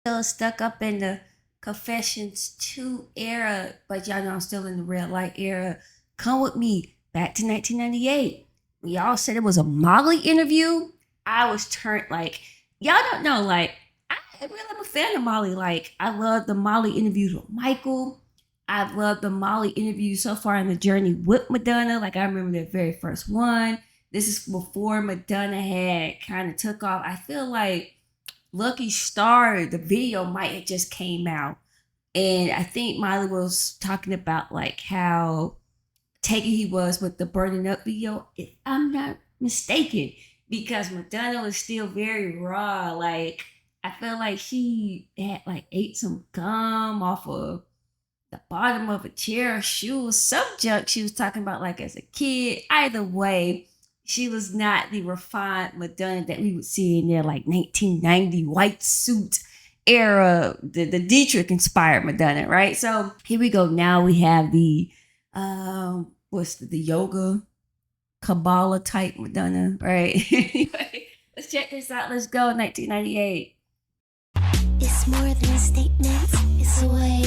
still stuck up in the Confessions 2 era, but y'all know I'm still in the red light era. Come with me back to 1998. When y'all said it was a Molly interview, I was turned like, y'all don't know, like, I'm a fan of Molly. Like, I love the Molly interviews with Michael. I've loved the Molly interviews so far in the journey with Madonna. Like, I remember the very first one. This is before Madonna had kind of took off. I feel like Lucky Star, the video might have just came out. And I think Molly was talking about like how taken he was with the Burning Up video, if I'm not mistaken, because Madonna was still very raw. Like, I feel like she had like ate some gum off of the bottom of a chair or shoe, some junk she was talking about like as a kid. Either way, she was not the refined Madonna that we would see in their like 1990 white suit era, the Dietrich inspired Madonna, right? So here we go. Now we have the the yoga Kabbalah type Madonna, right? Anyway, let's check this out. Let's go. 1998. It's more than a statement, it's a way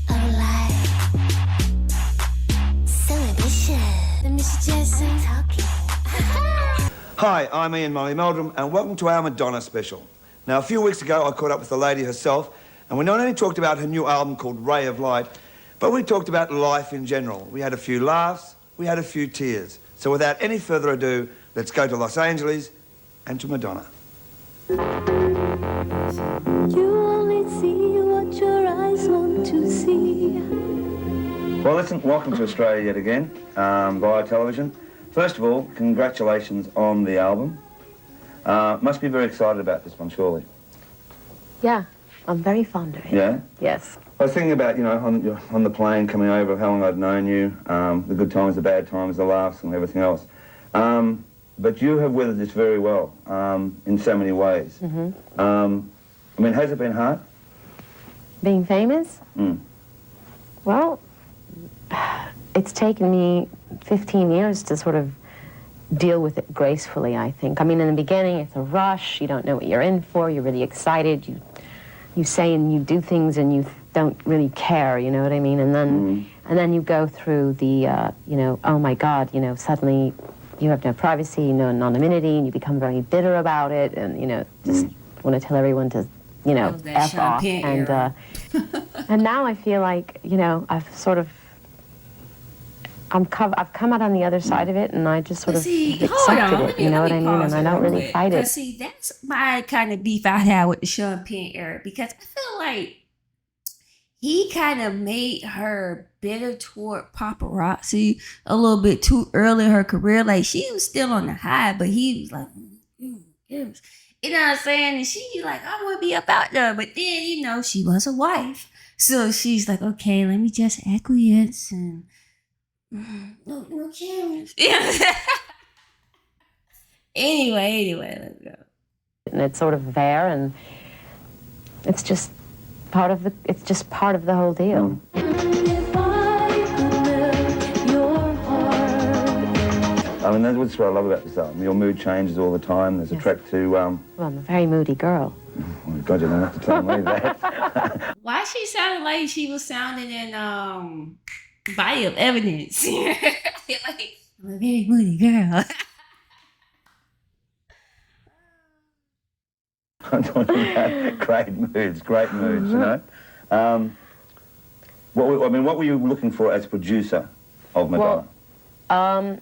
of life. So ambitious. Let me suggest some talking. Hi, I'm Molly Meldrum, and welcome to our Madonna special. Now, a few weeks ago, I caught up with the lady herself, and we not only talked about her new album called Ray of Light, but we talked about life in general. We had a few laughs, we had a few tears. So without any further ado, let's go to Los Angeles and to Madonna. You only see what your eyes want to see. Well, listen, welcome to Australia yet again, via television. First of all, congratulations on the album. Must be very excited about this one, surely. Yeah, I'm very fond of it. Yeah? Yes. I was thinking about, you know, on the plane coming over, how long I'd known you, the good times, the bad times, the laughs and everything else. But you have weathered this very well, in so many ways. Mm-hmm. I mean, has it been hard? Being famous? Mm. Well, it's taken me 15 years to sort of deal with it gracefully, I think. I mean, in the beginning, it's a rush. You don't know what you're in for. You're really excited. You say and you do things and you don't really care, you know what I mean? And then you go through the, you know, oh my God, you know, suddenly you have no privacy, no anonymity, and you become very bitter about it, and, you know, just want to tell everyone to, you know, F off. And, and now I feel like, you know, I've come out on the other side of it, and I just sort of accepted it, you know what I mean? And I don't really fight it. See, that's my kind of beef I had with the Sean Penn era, because I feel like he kind of made her bitter toward paparazzi a little bit too early in her career. Like, she was still on the high, but he was like, yes. You know what I'm saying? And she like, I want to be about there. But then, you know, she was a wife. So she's like, okay, let me just acquiesce and no cameras. Anyway, let's go. And it's sort of there, and it's just part of the whole deal. If I could melt your heart. I mean, that's what I love about this album. Your mood changes all the time. There's a track to... Well, I'm a very moody girl. Oh, God, you don't have to tell me that. Why she sounded like she was sounding in Body of Evidence? Like, I'm a very moody girl. I'm talking about great moods, you know. What were you looking for as producer of Madonna? Well,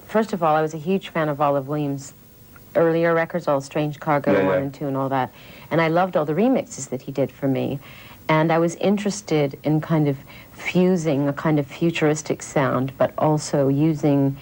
first of all, I was a huge fan of Olive Williams' earlier records, all Strange Cargo 1 and 2 and all that. And I loved all the remixes that he did for me. And I was interested in kind of fusing a kind of futuristic sound, but also using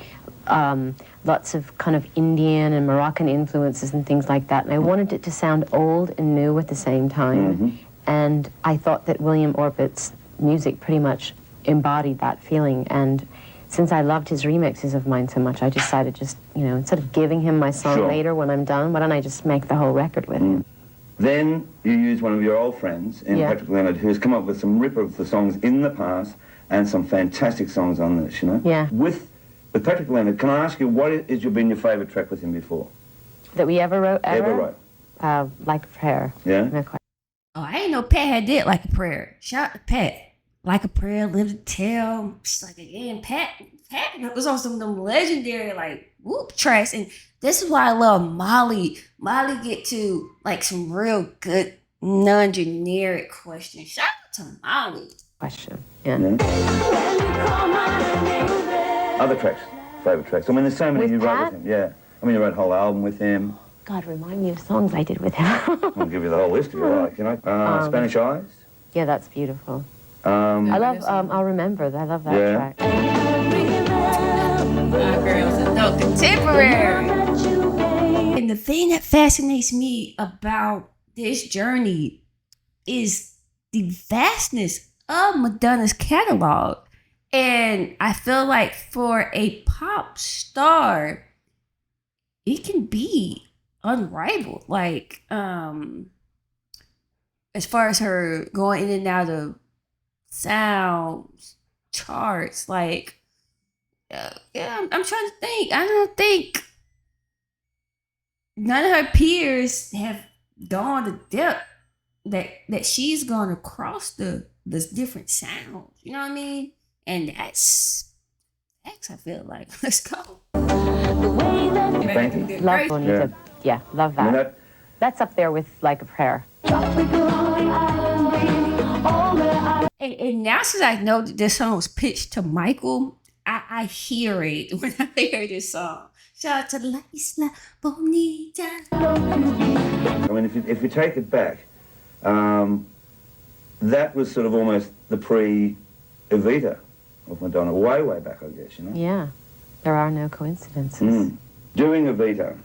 lots of kind of Indian and Moroccan influences and things like that. And I wanted it to sound old and new at the same time. Mm-hmm. And I thought that William Orbit's music pretty much embodied that feeling. And since I loved his remixes of mine so much, I decided just, you know, instead of giving him my song later when I'm done, why don't I just make the whole record with him? Then you use one of your old friends in Patrick Leonard, who's come up with some ripper of the songs in the past and some fantastic songs on this, you know? Yeah. With Patrick Leonard, can I ask you, what has been your favourite track with him before? That we ever wrote, Ever wrote? Like a Prayer. Yeah? No question. Oh, I ain't know Pat had did Like a Prayer. Shout out to Pat. Like a Prayer, Live to Tell. She's like, again, Pat was on some of them legendary, like, whoop tracks. And this is why I love Molly. Molly get to, like, some real good, non-generic questions. Shout out to Molly. Question. Yeah. Other tracks, favourite tracks. I mean, there's so many With you wrote Pat? with him. Yeah. I mean, you wrote a whole album with him. God, remind me of songs I did with him. I'll give you the whole list if you like, you know. Spanish Eyes. Yeah, that's beautiful. Um, I love I'll Remember. I love that Yeah. track. My girls are no contemporary. And the thing that fascinates me about this journey is the vastness of Madonna's catalog. And I feel like for a pop star, it can be unrivaled. Like, as far as her going in and out of sounds, charts, like, yeah, I'm trying to think. I don't think none of her peers have gone the depth that she's gone across the different sounds. You know what I mean? And that's I feel like. Let's go. Thank you. Love Bonita. Yeah, love I mean, that. That's up there with Like a Prayer. And now since I know that this song was pitched to Michael, I hear it when I hear this song. Shout out to La Isla Bonita. I mean, if you take it back, that was sort of almost the pre-Evita of Madonna, way back, I guess, you know? Yeah, there are no coincidences. Doing Evita,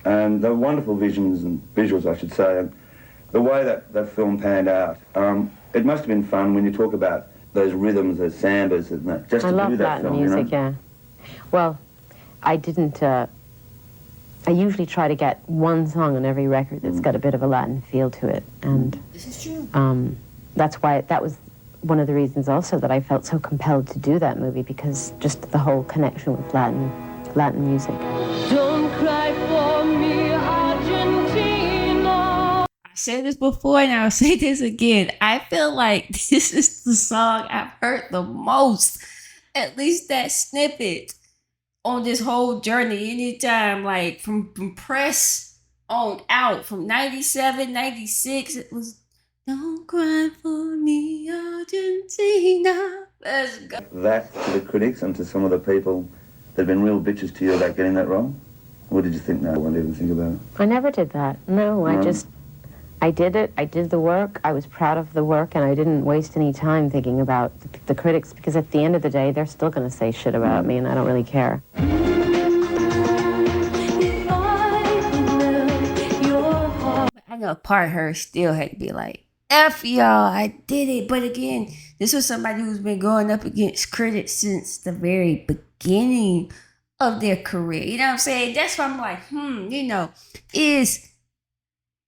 and the wonderful visions and visuals, I should say, and the way that film panned out, it must have been fun when you talk about those rhythms, those sambas, and that, just I to love do that Latin film, music, you know? yeah. Well, I didn't. I usually try to get one song on every record that's got a bit of a Latin feel to it, and This is true. that's why that was one of the reasons also that I felt so compelled to do that movie, because just the whole connection with Latin music. Don't cry for me, Argentina. I said this before and I'll say this again. I feel like this is the song I've heard the most. At least that snippet on this whole journey. Anytime, like from Press on out, from 97, 96, it was Don't Cry For Me, Argentina. Let's go. That to the critics and to some of the people that have been real bitches to you about getting that wrong? Or did you think, no, I won't even think about it? I never did that. No, I did it. I did the work. I was proud of the work, and I didn't waste any time thinking about the critics, because at the end of the day, they're still going to say shit about me, and I don't really care. I know part of her still had to be like, F y'all, I did it. But again, this was somebody who's been going up against critics since the very beginning of their career. You know what I'm saying? That's why I'm like, is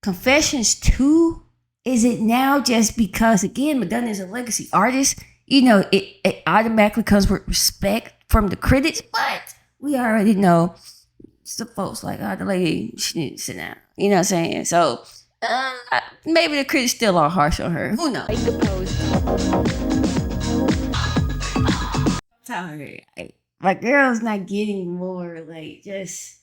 Confessions 2, is it now just because, again, Madonna is a legacy artist? It automatically comes with respect from the critics, but we already know some folks like, the lady, she need to sit down. You know what I'm saying? So, maybe the critics still are harsh on her. Who knows? Sorry. My girl's not getting more, like, just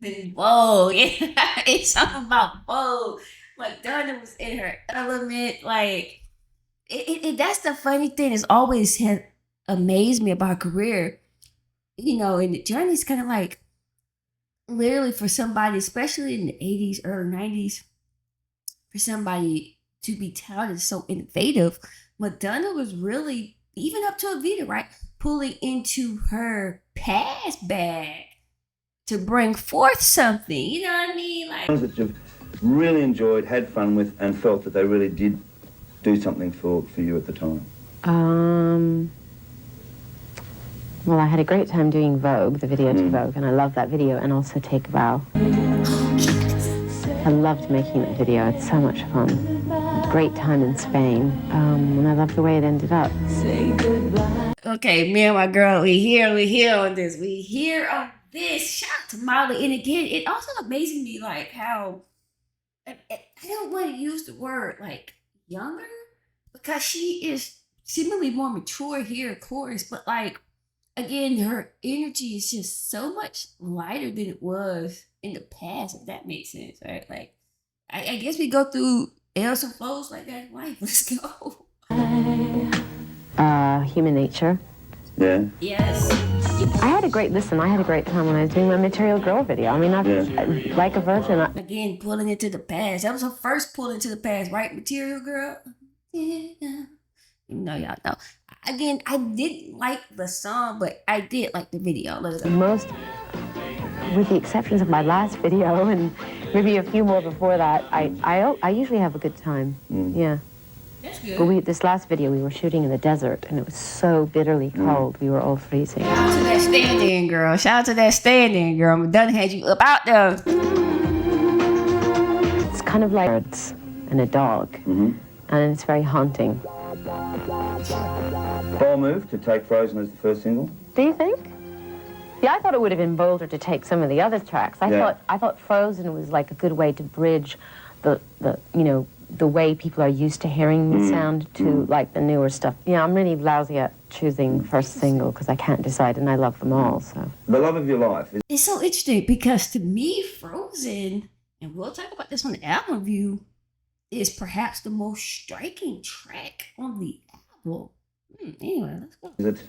Vogue. It's something about Vogue. Madonna was in her element. Like, that's the funny thing. It's always had amazed me about her career. And the journey's kind of like, literally for somebody, especially in the 80s, early 90s, for somebody to be touted so innovative, Madonna was really, even up to Evita, right, pulling into her past bag to bring forth something. You know what I mean? Like, Ones that you've really enjoyed, had fun with, and felt that they really did do something for you at the time. Well, I had a great time doing Vogue, the video to Vogue, and I love that video, and also Take a Bow. I loved making that video. It's so much fun. Great time in Spain, and I love the way it ended up. okay, me and my girl, we here on this. We here on this. Shout out to Molly. And again, it also amazes me, like, how I don't want to use the word like younger because she is seemingly more mature here, of course, but like again, her energy is just so much lighter than it was in the past, if that makes sense, right? Like I guess we go through ebbs and flows like that in life. Let's go. Human nature. Yeah. Yes. I had a great time when I was doing my Material Girl video. I mean, like a virgin. Again, pulling into the past. That was her first pull into the past, right? Material Girl. Yeah. You know, y'all know. Again, I didn't like the song, but I did like the video. Let's go. Most, with the exceptions of my last video and maybe a few more before that, I usually have a good time. Yeah. That's good. But this last video we were shooting in the desert, and it was so bitterly cold. We were all freezing. Shout out to that stand-in girl. Shout out to that stand-in girl. Madonna had you up out there. It's kind of like birds and a dog, and it's very haunting. Bold move to take Frozen as the first single. Do you think? Yeah, I thought it would have been bolder to take some of the other tracks. I thought Frozen was like a good way to bridge the the way people are used to hearing the sound to like the newer stuff. Yeah, I'm really lousy at choosing first single because I can't decide, and I love them all. So The love of your life. It's so interesting because to me, Frozen, and we'll talk about this on the album review, is perhaps the most striking track on the album. Anyway, let's go. Is it?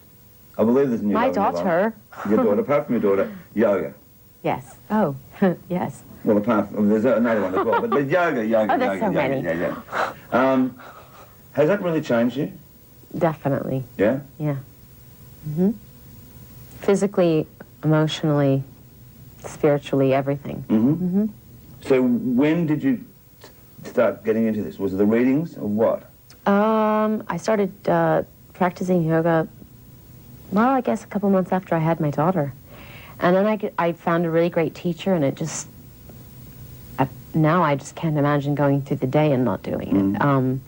I believe there's a new my love in your life. daughter. Your daughter, apart from your daughter, yoga. Yes. Oh, yes. Well, apart from, there's another one as well, but yoga. Oh, there's so many. Yeah. Has that really changed you? Definitely. Yeah? Yeah. Physically, emotionally, spiritually, everything. So when did you start getting into this? Was it the readings or what? I started practicing yoga, well, I guess a couple months after I had my daughter. And then I found a really great teacher, and it just, now I just can't imagine going through the day and not doing it.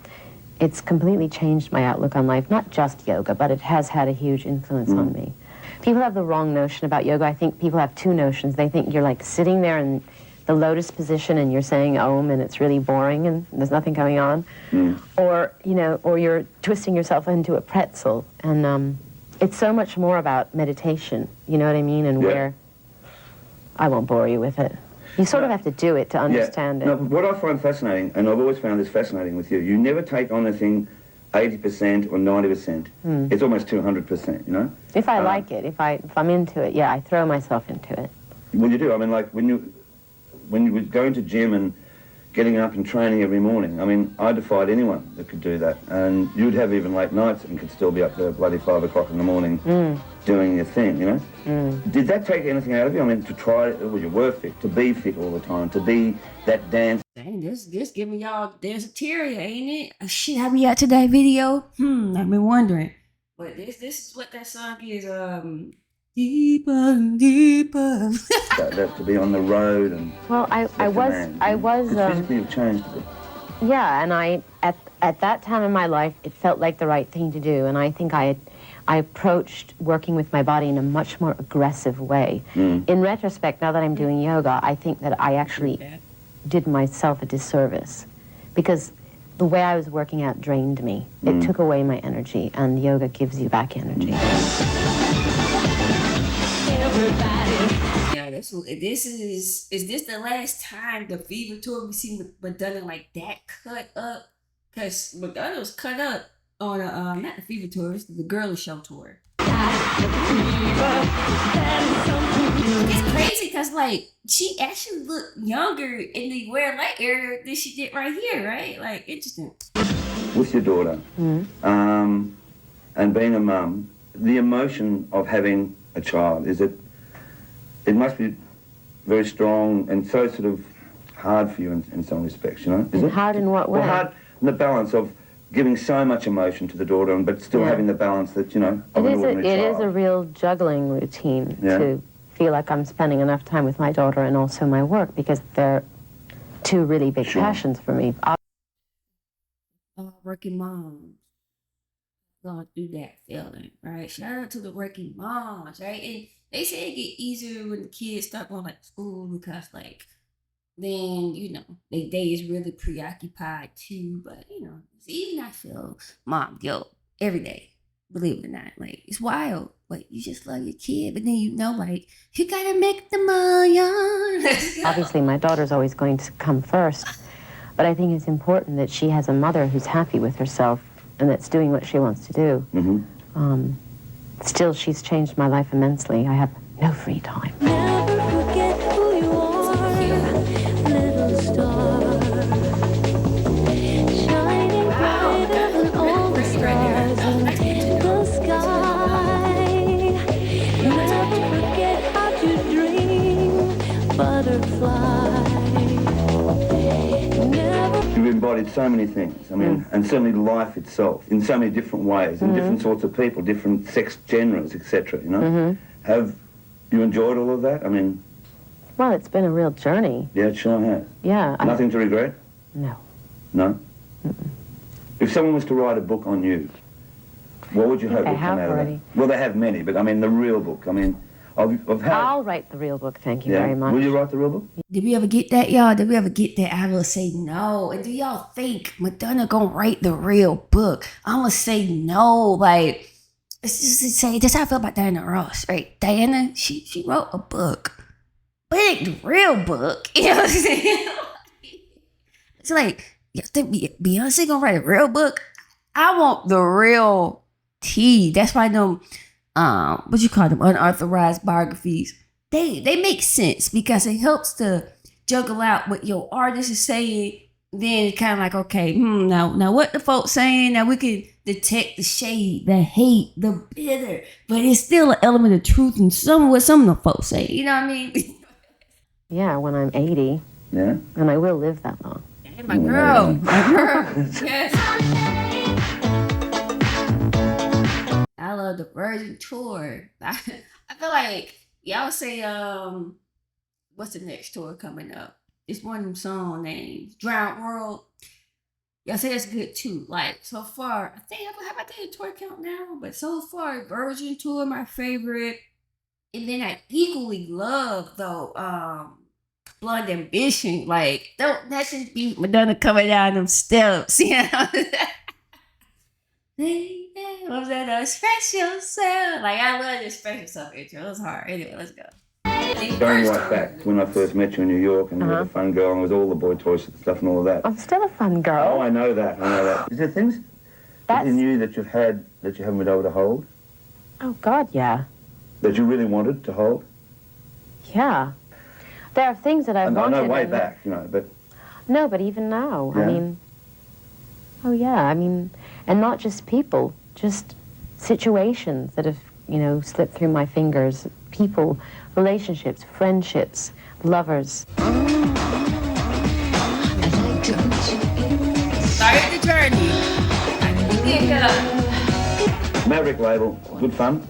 It's completely changed my outlook on life, not just yoga, but it has had a huge influence on me. People have the wrong notion about yoga. I think people have two notions. They think you're like sitting there in the lotus position and you're saying Om and it's really boring and there's nothing going on. Or, or you're twisting yourself into a pretzel. And it's so much more about meditation, you know what I mean? And where, I won't bore you with it. You sort of have to do it to understand it. No, what I find fascinating, and I've always found this fascinating with you, you never take on a thing 80% or 90%. It's almost 200%, you know? If I like it, if I'm into it, yeah, I throw myself into it. Well, you do. I mean, like, when you were going to gym and getting up and training every morning, I mean, I defied anyone that could do that. And you'd have even late nights and could still be up there bloody 5 o'clock in the morning doing your thing, you know? Did that take anything out of you? I mean, to try, well, you were fit, to be fit all the time, to be that dance. Dang, this giving y'all danceteria, ain't it? Shit, how we got to that video? I've been wondering. But this is what that song is, deeper and deeper. that to be on the road and... Well, I was... physically you've changed a bit. Yeah, and at that time in my life, it felt like the right thing to do, and I think I approached working with my body in a much more aggressive way. In retrospect, now that I'm doing yoga, I think that I actually did myself a disservice because the way I was working out drained me. It took away my energy, and yoga gives you back energy. Yeah, this is this the last time the Fever tour we see Madonna like that cut up? Because Madonna was cut up on not the Fever tour, it's the Girly Show tour. It's crazy because like she actually looked younger in the Wear Light era than she did right here, right? Like interesting. With your daughter, and being a mum, the emotion of having a child, it must be very strong and so sort of hard for you in some respects, you know? Is it? Hard in what way? Well, hard in the balance of giving so much emotion to the daughter, but still having the balance that, you know, of an ordinary child. It is a real juggling routine to feel like I'm spending enough time with my daughter and also my work, because they're two really big passions for me. Working moms going through that feeling, right? Shout out to the working moms, right? And they say it get easier when the kids start going like school because like then they day is really preoccupied too. But even I feel mom guilt every day. Believe it or not, like it's wild. Like you just love your kid, but then like you gotta make the million. Obviously, my daughter's always going to come first, but I think it's important that she has a mother who's happy with herself and that's doing what she wants to do. Mm-hmm. Still, she's changed my life immensely. I have no free time. Never forget who you are, little star. Shining brighter than all the stars in the sky. Never forget how to dream, butterfly. Never You've embodied so many things, I mean, and certainly life itself, in so many different ways, in different sorts of people, different sex genres, etc., Have you enjoyed all of that? I mean... Well, it's been a real journey. Yeah, it sure has. Yeah. Nothing to regret? No. No? If someone was to write a book on you, what would you hope They would come have out already. of that? Well, they have many, but I mean the real book. I mean, of how... I'll write the real book, thank you very much. Will you write the real book? Did we ever get that, y'all? Did we ever get that? I will say no. And do y'all think Madonna gonna write the real book? I'm gonna say no. Like, let's just say this. How I feel about Diana Ross, right? Diana, she wrote a book, but it ain't the real book. You know what I'm saying? It's like, you think Beyonce gonna write a real book? I want the real tea. That's why them, what you call them, unauthorized biographies. They make sense because it helps to juggle out what your artist is saying. Then it's kind of like, okay, now what the folks saying? Now we can detect the shade, the hate, the bitter, but it's still an element of truth in what some of the folks say. You know what I mean? Yeah, when I'm 80, Yeah? and I will live that long. Hey, my girl. Yes. I love the Virgin tour. I feel like y'all say, what's the next tour coming up? It's one of them song names, Drowned World. Y'all say that's good too. Like so far, I think have I did a tour count now? But so far, Virgin tour my favorite. And then I equally love though, Blonde Ambition. Like don't that just be Madonna coming down them steps, you know? What was that? Special sound. Like I love this special stuff intro. It was hard. Anyway, let's go. Going right back to when I first met you in New York and you were a fun girl and with all the boy toys and stuff and all of that. I'm still a fun girl. Oh, I know that. Is there things that you knew that you haven't been able to hold? Oh, God, yeah. That you really wanted to hold? Yeah. There are things that I've wanted. I know way back, but... No, but even now, Yeah. I mean... Oh, yeah, I mean... And not just people, just situations that have, slipped through my fingers. People, relationships, friendships, lovers. Start the journey. Maverick label, good fun.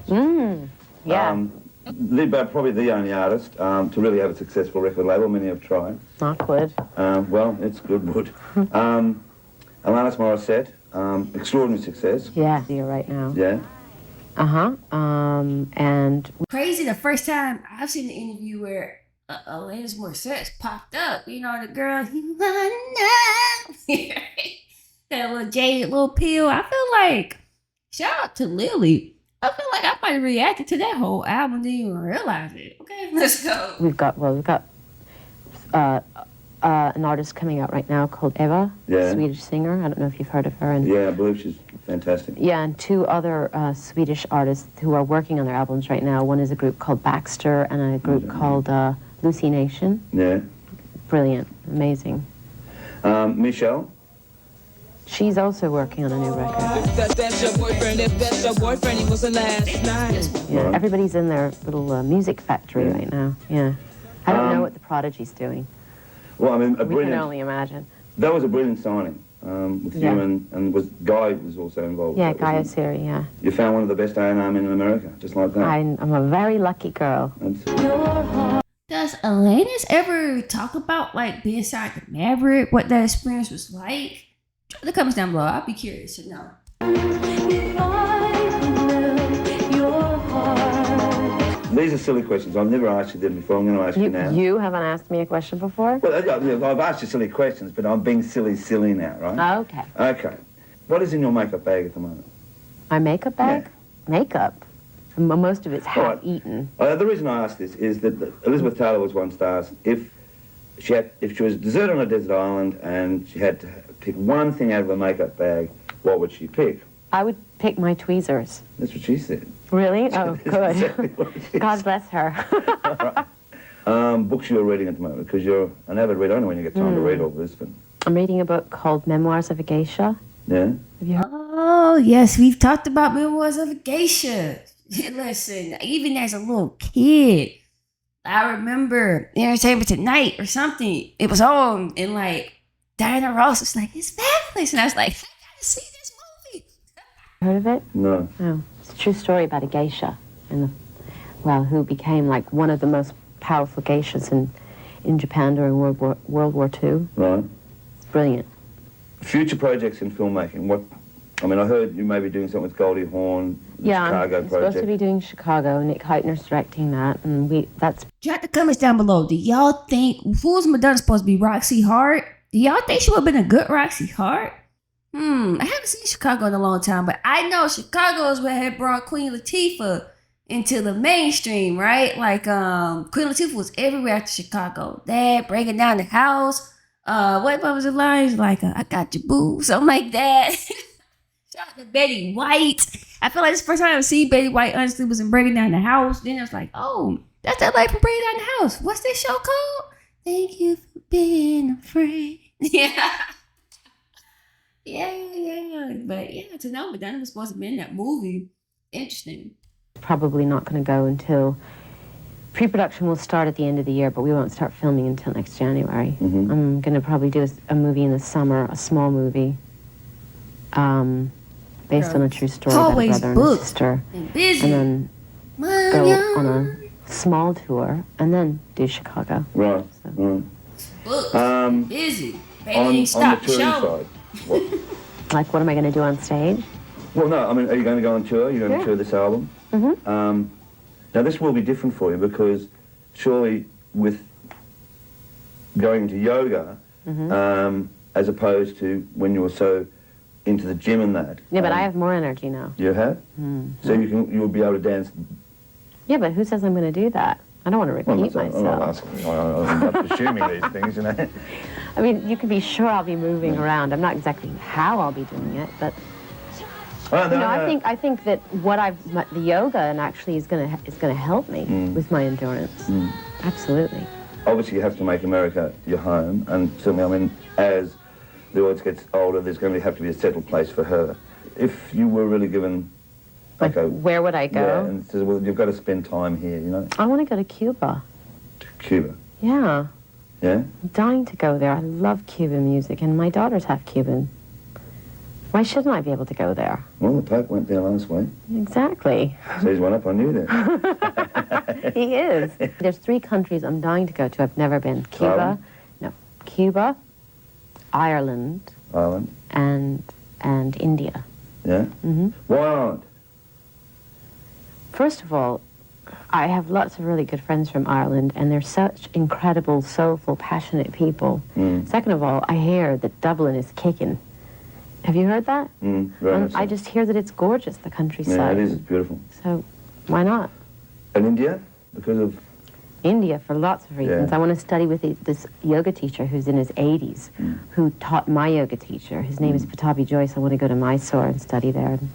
Yeah. Probably the only artist to really have a successful record label. Many have tried. Awkward. Well, it's good wood. Alanis Morissette, extraordinary success. Yeah, you're right now. Yeah. Uh-huh. And Crazy, the first time I've seen an interview where Alanis Morissette popped up. The girl, that little jaded little pill. I feel like, shout out to Lily. I feel like I might have reacted to that whole album, didn't even realize it. Okay, let's go. we've got an artist coming out right now called Eva, Yeah. Swedish singer. I don't know if you've heard of her. And Yeah, I believe she's fantastic. yeah, and two other Swedish artists who are working on their albums right now. One is a group called Baxter and a group called Lucy Nation. Yeah. Brilliant, amazing. Michelle. She's also working on a new record. That's your boyfriend. If that's your boyfriend, he was the last night. Yeah, Right. everybody's in their little music factory right now. Yeah, I don't know what the Prodigy's doing. Well, I mean, We can only imagine. That was a brilliant signing with Yeah. you and Guy was also involved. Yeah, with that, Gaia wasn't Siri, yeah. he? You found one of the best A&R men in America, just like that. I'm a very lucky girl. That's- Does Alanis ever talk about like being signed to Maverick? What that experience was like? Drop the comments down below. I'd be curious to know. These are silly questions. I've never asked you them before. I'm going to ask you now. You haven't asked me a question before? Well, I've asked you silly questions, but I'm being silly now, right? Okay. Okay. What is in your makeup bag at the moment? My makeup bag? Yeah. Makeup. Most of it's All right. half-eaten. The reason I ask this is that Elizabeth Taylor was once asked if she was deserted on a desert island and she had to pick one thing out of her makeup bag, what would she pick? I would pick my tweezers. That's what she said. Really? Oh, good. Exactly what she God said. bless her. Books you're reading at the moment, because you're an avid reader. I don't know when you get time to read all this, but... I'm reading a book called Memoirs of a Geisha. Yeah? Have you heard? Oh, yes, we've talked about Memoirs of a Geisha. Listen, even as a little kid, I remember Entertainment Tonight or something. It was on, and like Diana Ross was like, "It's fabulous," and I was like, "I gotta see this movie." Heard of it? No. Oh, it's a true story about a geisha, who became like one of the most powerful geishas in Japan during World War II. Right. It's brilliant. Future projects in filmmaking, what... I mean, I heard you may be doing something with Goldie Hawn, the Chicago I'm supposed to be doing Chicago. Nick Heitner's directing that, and that's... Drop the comments down below. Do y'all think who's Madonna supposed to be? Roxy Hart? Do y'all think she would have been a good Roxy Hart? I haven't seen Chicago in a long time, but I know Chicago is what had brought Queen Latifah into the mainstream, right? Like, Queen Latifah was everywhere after Chicago. That, breaking down the house. What was the lines? Like, I got your boo, something like that. Shout out to Betty White. I feel like this is the first time I've seen Betty White, honestly, was in Breaking Down the House. Then I was like, oh, that's that lady from Breaking Down the House. What's this show called? Thank you for being a friend. Yeah. Yeah. But yeah, to know Madonna was supposed to be in that movie. Interesting. probably not going to go until... Pre-production will start at the end of the year, but we won't start filming until next January. Mm-hmm. I'm going to probably do a movie in the summer, a small movie, based on a true story about a Always brother and a booked sister. and busy. And then go on a small tour, and then do Chicago. Right, So. right. Booked, busy. Baby On ain't the stop touring show. side, what? Like, what am I going to do on stage? Well, no, I mean, are you going to go on tour? Are you going to Yeah. tour this album? Mm-hmm. Now, this will be different for you because surely with going to yoga, as opposed to when you were so into the gym and that. Yeah, but I have more energy now. You have? So you'll be able to dance. Yeah, but who says I'm going to do that? I don't want to Well, repeat I'm not myself. asking. I'm not assuming these things, you know. I mean, you can be sure I'll be moving around. I'm not exactly how I'll be doing it, but Oh, no, you know, no. I think that the yoga and actually is going to help me with my endurance. Absolutely. Obviously, you have to make America your home, and certainly, I mean, as the audience gets older, there's going to have to be a settled place for her. If you were really given, Like, okay, where would I go? yeah, and says, well, you've got to spend time here, you know, I want to go to Cuba. to Cuba, Yeah, yeah. I'm dying to go there. I love Cuban music, and my daughters have Cuban. Why shouldn't I be able to go there? Well, the Pope went there last week, Exactly. so he's one up on you there. He is. There's 3 countries I'm dying to go to. I've never been. Cuba, Ireland, Ireland, and India. yeah. Why Ireland? First of all, I have lots of really good friends from Ireland, and they're such incredible, soulful, passionate people. Second of all, I hear that Dublin is kicking. Have you heard that? Very much so. I just hear that it's gorgeous, the countryside. Yeah, it is. It's beautiful. So, why not? And India, because of India, for lots of reasons. Yeah. I want to study with this yoga teacher who's in his 80s, who taught my yoga teacher. His name is Patabi Joyce. I want to go to Mysore and study there. And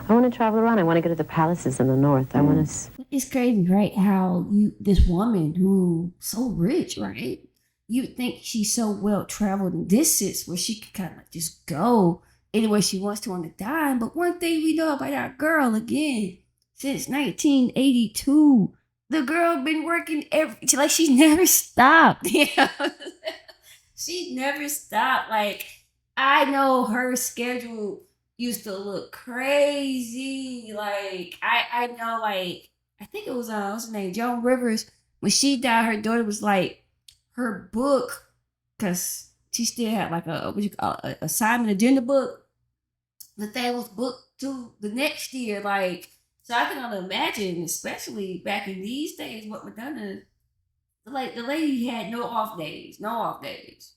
I want to travel around. I want to go to the palaces in the north. I want to... It's crazy, right? How this woman who so rich, right? You would think she's so well traveled in this sense where she could kind of like just go anywhere she wants to on a dime. But one thing we know about our girl, again, since 1982, the girl been working she's never stopped. You know? She's never stopped. Like, I know her schedule used to look crazy. Like, I know, like, I think it was, what's her name? Joan Rivers. When she died, her daughter was like, her book, because she still had like a assignment agenda book. The thing was booked to the next year. Like, So I can only imagine, especially back in these days, what Madonna, like the lady had no off days, no off days.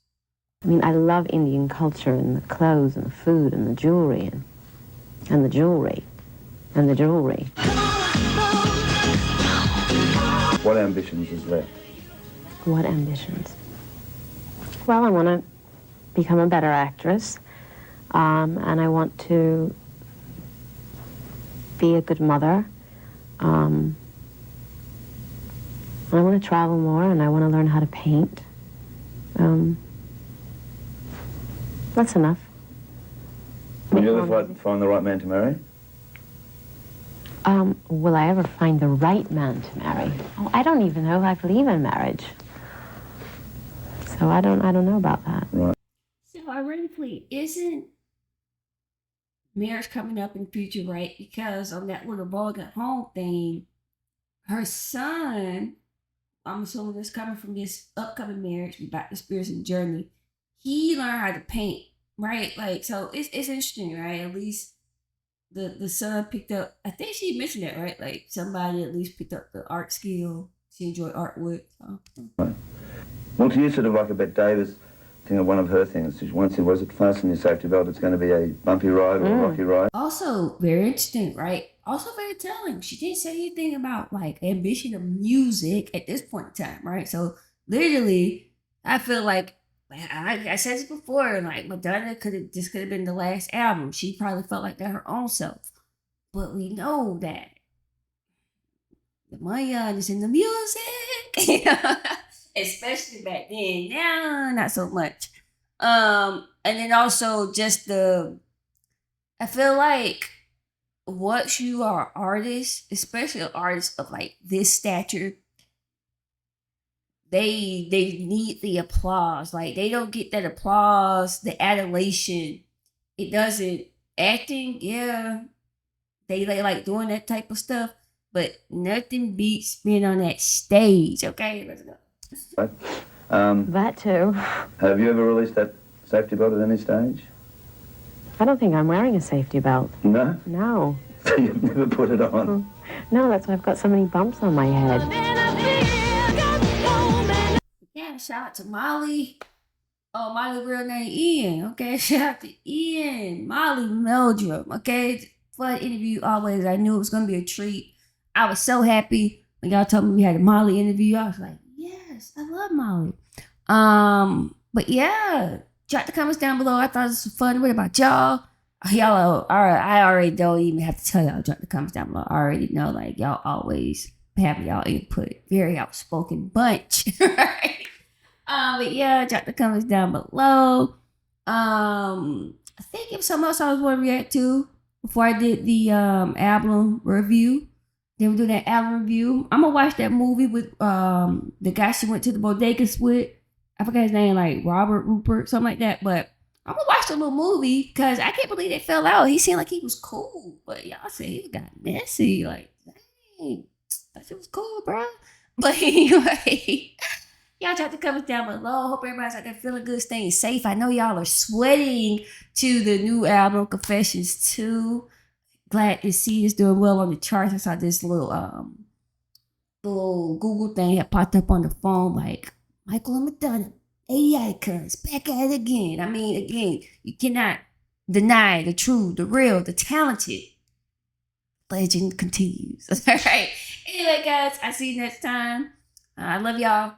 I mean, I love Indian culture and the clothes and the food and the jewelry and the jewelry and the jewelry. What ambitions is left? What ambitions? Well, I want to become a better actress, and I want to be a good mother. I want to travel more, and I want to learn how to paint. That's enough. Will you ever find the right man to marry? Will I ever find the right man to marry? Oh, I don't even know if I believe in marriage. So I don't know about that. Right. So ironically, isn't marriage coming up in the future, right? Because on that little bug at home thing, her son, I'm assuming this coming from this upcoming marriage, about the spiritual journey, he learned how to paint, right? Like, so it's interesting, right? At least the son picked up, I think she mentioned that, right? Like somebody at least picked up the art skill. She enjoyed art with. So. Right. Well, to you, sort of like about Davis, I think one of her things, once it was fasten your safety belt, it's going to be a bumpy ride or a rocky ride. Also, very interesting, right? Also very telling. She didn't say anything about like ambition of music at this point in time, right? So literally, I feel like I said this before, like Madonna could have been the last album. She probably felt like that her own self. But we know that the money is in the music. Especially back then. Now not so much. And then also just I feel like once you are an artist, especially an artist of like this stature, they need the applause. Like they don't get that applause, the adulation. It doesn't acting, yeah. They like doing that type of stuff, but nothing beats being on that stage. Okay, let's go. Right. That too. Have you ever released that safety belt at any stage? I don't think I'm wearing a safety belt. No? No. So you've never put it on? No, that's why I've got so many bumps on my head. Yeah, shout out to Molly. Oh, Molly real name Ian. Okay, shout out to Ian. Molly Meldrum. Okay, fun interview always. I knew it was gonna be a treat. I was so happy when y'all told me we had a Molly interview. I was like, yes, I love Molly. But yeah, drop the comments down below. I thought this was fun. What about y'all? Y'all, all right, I already don't even have to tell y'all. Drop the comments down below. I already know, like y'all always have y'all input. Very outspoken bunch, right? But yeah, drop the comments down below. I think it was something else I was going to react to before I did the album review. Then we do that album review. I'm gonna watch that movie with the guy she went to the bodegas with. I forgot his name, like Robert Rupert, something like that. But I'm gonna watch the little movie because I can't believe they fell out. He seemed like he was cool, but y'all say he got messy. Like, dang, that shit was cool, bro. But anyway, y'all drop the comments down below. Hope everybody's out there feeling good, staying safe. I know y'all are sweating to the new album, Confessions 2. Glad to see it's doing well on the charts. I saw this little Google thing had popped up on the phone, like Michael and Madonna, 80 icons, back at it again. I mean, again, you cannot deny the true, the real, the talented. Legend continues. All right. Anyway, guys, I see you next time. I love y'all.